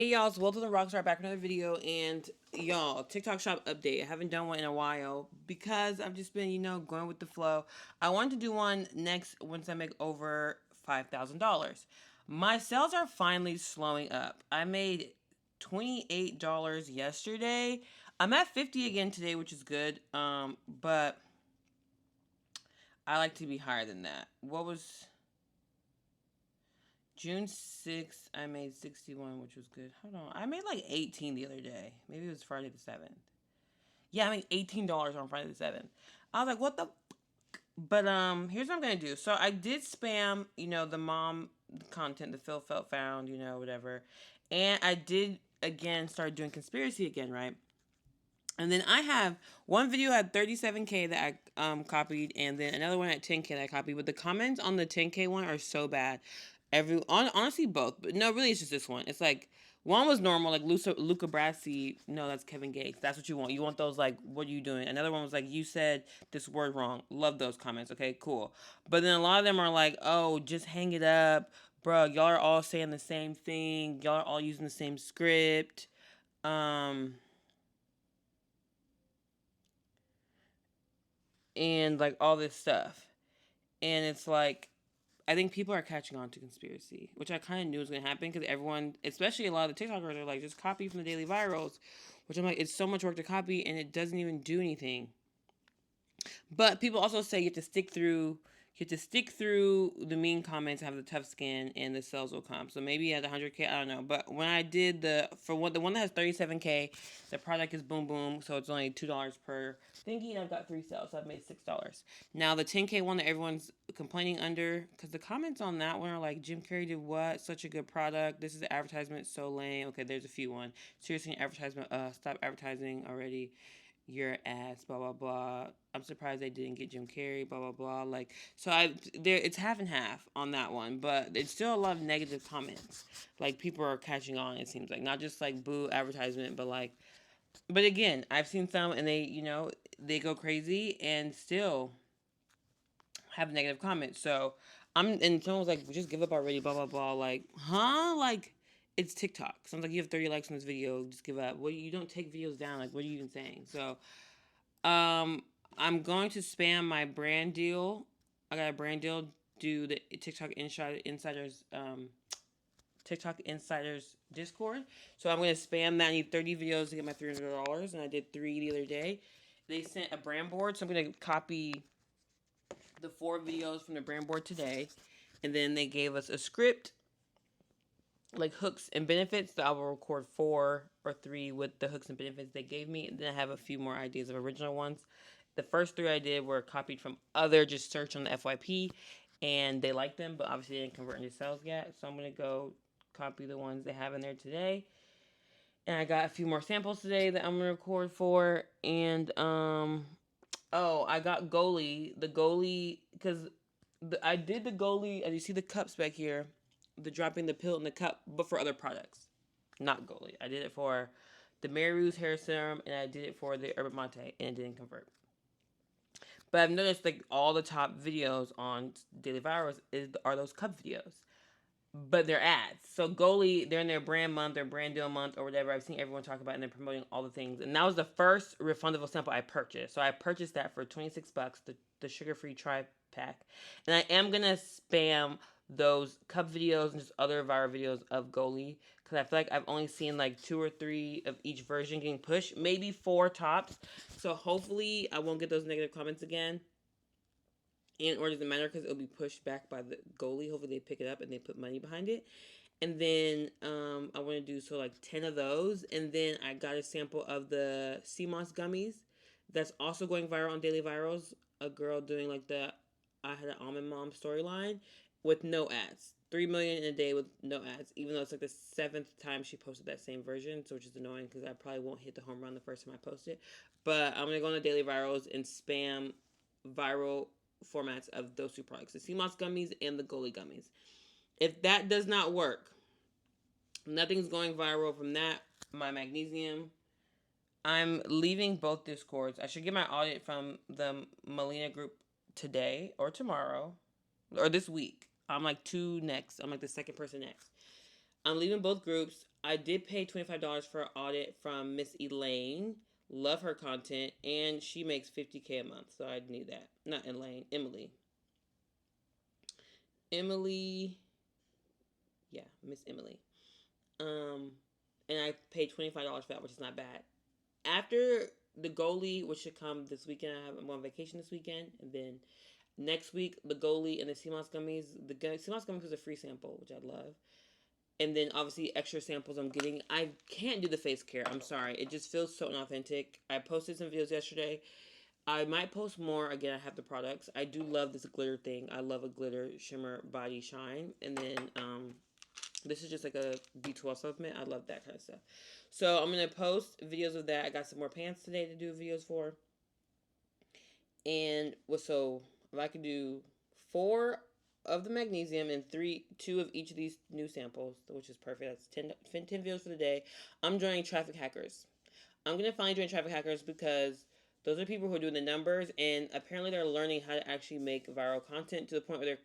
Hey y'all, it's Will to the Rockstar back with another video, and y'all, TikTok shop update. I haven't done one in a while because I've just been, going with the flow. I wanted to do one next once I make over $5,000. My sales are finally slowing up. I made $28 yesterday. I'm at 50 again today, which is good. But I like to be higher than that. What was June 6th, I made 61, which was good. Hold on. I made like 18 the other day. Maybe it was Friday the 7th. Yeah, I made $18 on Friday the 7th. I was like, what the But here's what I'm gonna do. So I did spam, the mom content, the Phil felt found, whatever. And I did again start doing conspiracy again, right? And then I have one video at 37K that I copied, and then another one at 10K that I copied. But the comments on the 10K one are so bad. Honestly, both, but no, really, it's just this one. It's like one was normal, like Luca Brasi. No, that's Kevin Gates. That's what you want. You want those like, what are you doing? Another one was like, you said this word wrong. Love those comments. Okay, cool. But then a lot of them are like, oh, just hang it up, bro. Y'all are all saying the same thing. Y'all are all using the same script. Um and like all this stuff. And it's like, I think people are catching on to conspiracy, which I kind of knew was going to happen because everyone, especially a lot of the TikTokers, are like, just copy from the daily virals, which I'm like, it's so much work to copy and it doesn't even do anything. But people also say you have to stick through. You have to stick through the mean comments, have the tough skin, and the sales will come. So maybe at 100K, I don't know. But when I did the one that has 37K, the product is boom boom, so it's only $2 per thingy, and I've got 3 sales, so I've made $6. Now the 10K one that everyone's complaining under, because the comments on that one are like, Jim Carrey did what? Such a good product. This is the advertisement, so lame. Okay, there's a few one. Seriously, advertisement. Stop advertising already, your ass, blah blah blah. I'm surprised they didn't get Jim Carrey, blah blah blah. Like, so I there, it's half and half on that one, but it's still a lot of negative comments. Like, people are catching on. It seems like not just like boo advertisement, but like, but again, I've seen some and they go crazy and still have negative comments. So and someone was like, just give up already, blah blah blah. Like, huh? Like, it's TikTok. Sounds like you have 30 likes on this video, just give up. Well, you don't take videos down. Like, what are you even saying? So um, I'm going to spam my brand deal. I got a brand deal. Do the TikTok Insiders Discord. So I'm gonna spam that. I need 30 videos to get my $300, and I did 3 the other day. They sent a brand board, so I'm gonna copy the 4 videos from the brand board today, and then they gave us a script, like hooks and benefits. So I will record 4 or 3 with the hooks and benefits they gave me, and then I have a few more ideas of original ones. The first 3 I did were copied from other just search on the FYP, and they liked them, but obviously they didn't convert into sales yet. So I'm gonna go copy the ones they have in there today, and I got a few more samples today that I'm gonna record for. And oh, I got the Goli because I did the Goli, as you see the cups back here, the dropping the pill in the cup, but for other products, not Goli. I did it for the Mary Rue's hair serum, and I did it for the Urban Monte, and it didn't convert. But I've noticed like all the top videos on Daily Virals are those cup videos, but they're ads. So Goli, they're in their brand month or brand deal month or whatever. I've seen everyone talk about it, and they're promoting all the things. And that was the first refundable sample I purchased. So I purchased that for $26, the sugar free tri pack, and I am gonna spam those cup videos and just other viral videos of Goli because I feel like I've only seen like 2 or 3 of each version getting pushed, maybe 4 tops. So hopefully I won't get those negative comments again. And or does it matter because it'll be pushed back by the Goli. Hopefully they pick it up and they put money behind it. And then I want to do so like 10 of those. And then I got a sample of the Seadmoss gummies that's also going viral on Daily Virals. A girl doing like the I had an almond mom storyline with no ads. 3 million in a day with no ads, even though it's like the 7th time she posted that same version, so which is annoying because I probably won't hit the home run the first time I post it. But I'm gonna go on the Daily Virals and spam viral formats of those 2 products, the Seadmoss gummies and the Goli gummies. If that does not work, nothing's going viral from that. My Magnesium, I'm leaving both Discords. I should get my audit from the Melina group today or tomorrow or this week. I'm like 2 next. I'm like the second person next. I'm leaving both groups. I did pay $25 for an audit from Miss Elaine. Love her content, and she makes 50K a month, so I need that. Not Elaine, Emily. Emily, yeah, Miss Emily. Um, and I paid $25 for that, which is not bad. After the Goli, which should come this weekend, I'm on vacation this weekend, and then next week the Goli and the Seadmoss gummies. The Seadmoss gummies is a free sample, which I love. And then obviously extra samples I'm getting. I can't do the face care. I'm sorry. It just feels so inauthentic. I posted some videos yesterday. I might post more. Again, I have the products. I do love this glitter thing. I love a glitter shimmer body shine. And then this is just like a B12 supplement. I love that kind of stuff. So I'm going to post videos of that. I got some more pants today to do videos for. And so if I could do 4 of the magnesium and 2 of each of these new samples, which is perfect. That's 10 videos for the day. I'm joining Traffic Hackers. I'm going to finally join Traffic Hackers because those are people who are doing the numbers, and apparently they're learning how to actually make viral content to the point where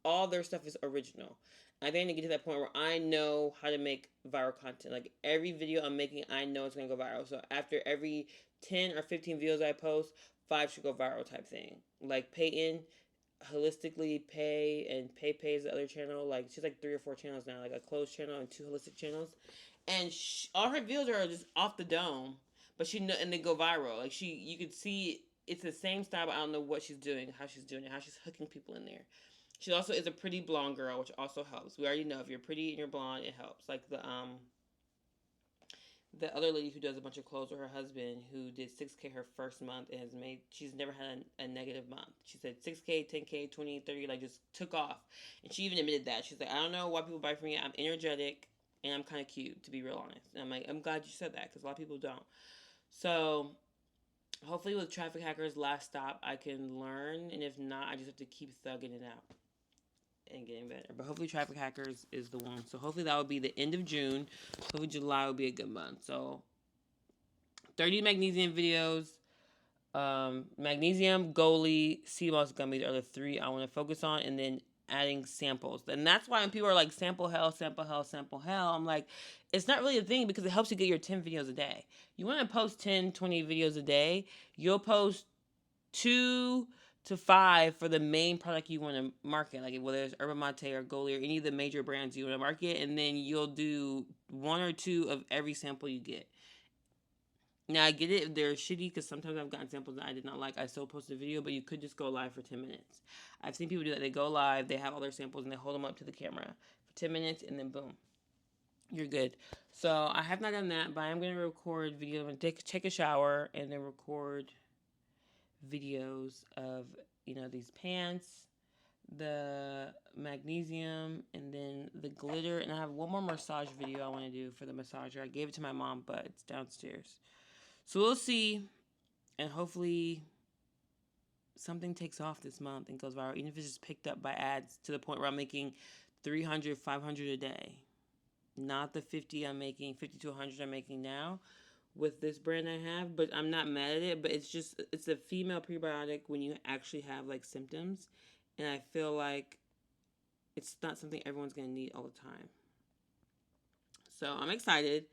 all their stuff is original. I think I need to get to that point where I know how to make viral content. Like every video I'm making, I know it's going to go viral. So after every 10 or 15 videos I post, 5 should go viral type thing. Like Peyton, Holistically Pay, and Pay is the other channel. Like she's like 3 or 4 channels now, like a closed channel and 2 holistic channels. And all her videos are just off the dome, but and they go viral. Like you could see it's the same style, but I don't know what she's doing, how she's doing it, how she's hooking people in there. She also is a pretty blonde girl, which also helps. We already know if you're pretty and you're blonde, it helps. Like the other lady who does a bunch of clothes with her husband, who did 6K her first month and she's never had a negative month. She said 6K, 10K, 20, 30, like just took off. And she even admitted that. She's like, I don't know why people buy from me. I'm energetic and I'm kind of cute, to be real honest. And I'm like, I'm glad you said that because a lot of people don't. So hopefully with Traffic Hackers last stop, I can learn. And if not, I just have to keep thugging it out and getting better. But hopefully Traffic Hackers is the one. So hopefully that will be the end of June. Hopefully July will be a good month. So 30 magnesium videos. Magnesium, Goli, Seadmoss gummies are the 3 I want to focus on. And then adding samples. And that's why when people are like, sample hell, sample hell, sample hell, I'm like, it's not really a thing because it helps you get your 10 videos a day. You want to post 10, 20 videos a day. You'll post 2 to 5 for the main product you want to market, like whether it's Yerba Mate or Goli or any of the major brands you want to market, and then you'll do 1 or 2 of every sample you get. Now, I get it, they're shitty because sometimes I've gotten samples that I did not like. I still post a video, but you could just go live for 10 minutes. I've seen people do that. They go live, they have all their samples, and they hold them up to the camera for 10 minutes, and then boom, you're good. So I have not done that, but I'm going to record video. I'm going to take a shower and then record videos of, these pants, the magnesium, and then the glitter. And I have one more massage video I want to do for the massager. I gave it to my mom, but it's downstairs. So we'll see, and hopefully something takes off this month and goes viral, even if it's just picked up by ads to the point where I'm making 300, 500 a day. Not the 50 to 100 I'm making now with this brand I have, but I'm not mad at it. But it's a female prebiotic when you actually have like symptoms, and I feel like it's not something everyone's gonna need all the time. So I'm excited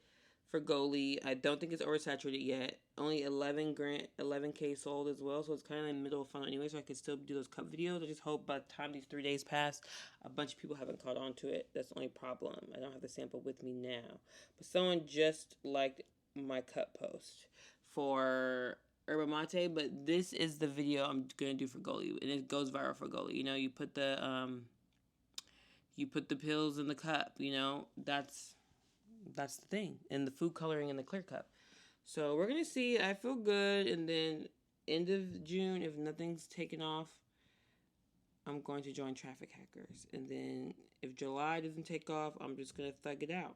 for Goli. I don't think it's oversaturated yet. Only 11K sold as well, so it's kind of in the middle of funnel anyway, so I could still do those cup videos. I just hope by the time these 3 days pass, a bunch of people haven't caught on to it. That's the only problem. I don't have the sample with me now. But someone just liked my cup post for Yerba Mate, but this is the video I'm going to do for Goli, and it goes viral for Goli. You put the pills in the cup, that's the thing. And the food coloring in the clear cup. So we're going to see. I feel good. And then end of June, if nothing's taken off, I'm going to join Traffic Hackers. And then if July doesn't take off, I'm just going to thug it out.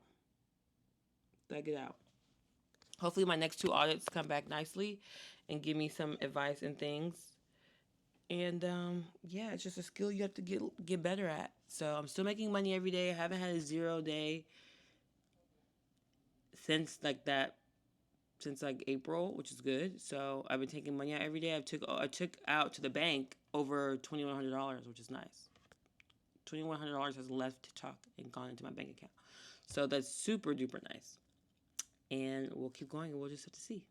Hopefully my next 2 audits come back nicely and give me some advice and things. And yeah, it's just a skill you have to get better at. So I'm still making money every day. I haven't had a 0 day since April, which is good. So I've been taking money out every day. I took out to the bank over $2,100, which is nice. $2,100 has left to talk and gone into my bank account. So that's super duper nice. And we'll keep going and we'll just have to see.